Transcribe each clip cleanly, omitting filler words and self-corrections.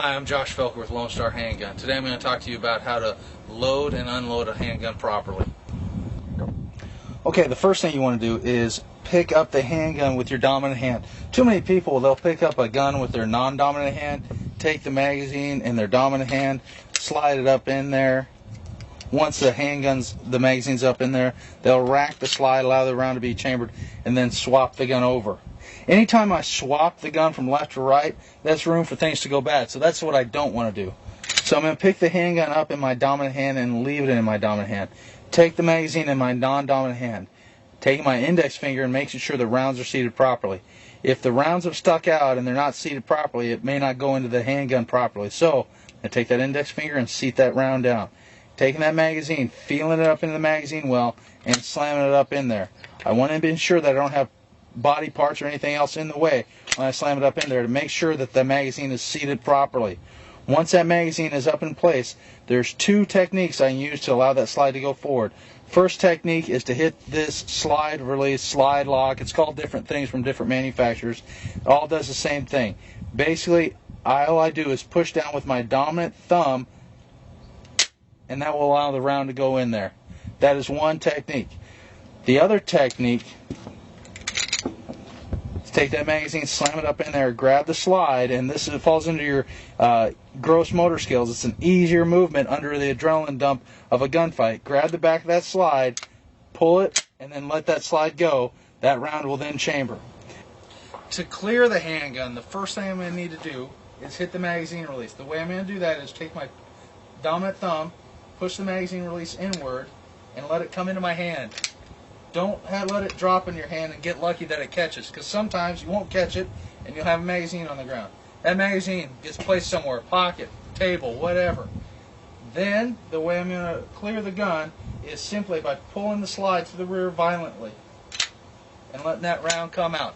Hi, I'm Josh Felker with Lone Star Handgun. Today I'm going to talk to you about how to load and unload a handgun properly. Okay, the first thing you want to do is pick up the handgun with your dominant hand. Too many people, they'll pick up a gun with their non-dominant hand, take the magazine in their dominant hand, slide it up in there. Once the magazine's up in there, they'll rack the slide, allow the round to be chambered, and then swap the gun over. Anytime I swap the gun from left to right, that's room for things to go bad. So that's what I don't want to do. So I'm going to pick the handgun up in my dominant hand and leave it in my dominant hand. Take the magazine in my non-dominant hand. Take my index finger and making sure the rounds are seated properly. If the rounds have stuck out and they're not seated properly, it may not go into the handgun properly. So I take that index finger and seat that round down. Taking that magazine, feeling it up into the magazine well, and slamming it up in there. I want to ensure that I don't have body parts or anything else in the way when I slam it up in there to make sure that the magazine is seated properly. Once that magazine is up in place, there's two techniques I use to allow that slide to go forward. First technique is to hit this slide release, slide lock. It's called different things from different manufacturers. It all does the same thing. Basically, all I do is push down with my dominant thumb, and that will allow the round to go in there. That is one technique. The other technique is take that magazine, slam it up in there, grab the slide, and this falls into your gross motor skills. It's an easier movement under the adrenaline dump of a gunfight. Grab the back of that slide, pull it, and then let that slide go. That round will then chamber. To clear the handgun, the first thing I'm going to need to do is hit the magazine release. The way I'm going to do that is take my dominant thumb, push the magazine release inward, and let it come into my hand. Don't let it drop in your hand and get lucky that it catches, because sometimes you won't catch it and you'll have a magazine on the ground. That magazine gets placed somewhere, pocket, table, whatever. Then, the way I'm going to clear the gun is simply by pulling the slide to the rear violently and letting that round come out.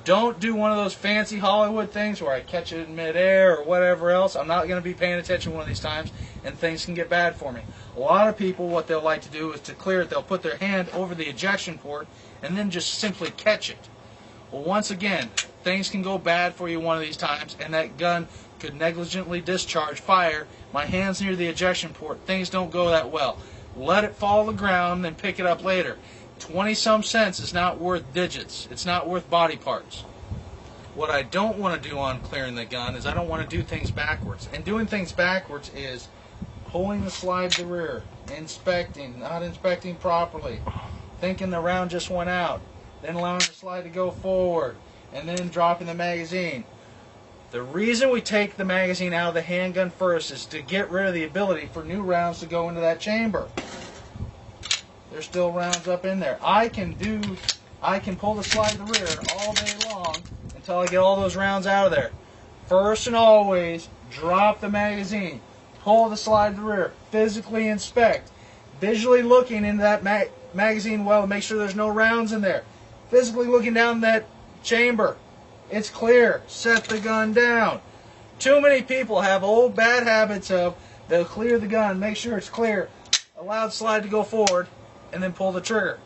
Don't do one of those fancy Hollywood things where I catch it in midair or whatever else. I'm not going to be paying attention one of these times, and things can get bad for me. A lot of people, what they'll like to do is to clear it, they'll put their hand over the ejection port and then just simply catch it. Well, once again, things can go bad for you one of these times, and that gun could negligently discharge fire. My hand's near the ejection port. Things don't go that well. Let it fall to the ground and pick it up later. 20-some cents is not worth digits. It's not worth body parts. What I don't want to do on clearing the gun is I don't want to do things backwards. And doing things backwards is pulling the slide to the rear, inspecting, not inspecting properly, thinking the round just went out, then allowing the slide to go forward, and then dropping the magazine. The reason we take the magazine out of the handgun first is to get rid of the ability for new rounds to go into that chamber. There's still rounds up in there. I can pull the slide to the rear all day long until I get all those rounds out of there. First and always, drop the magazine. Pull the slide to the rear. Physically inspect. Visually looking into that magazine well to make sure there's no rounds in there. Physically looking down that chamber. It's clear. Set the gun down. Too many people have old bad habits of they'll clear the gun, make sure it's clear, allow the slide to go forward, and then pull the trigger.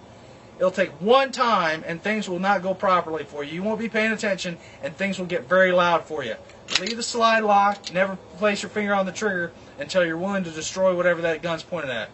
It'll take one time and things will not go properly for you. You won't be paying attention and things will get very loud for you. Leave the slide locked. Never place your finger on the trigger until you're willing to destroy whatever that gun's pointed at.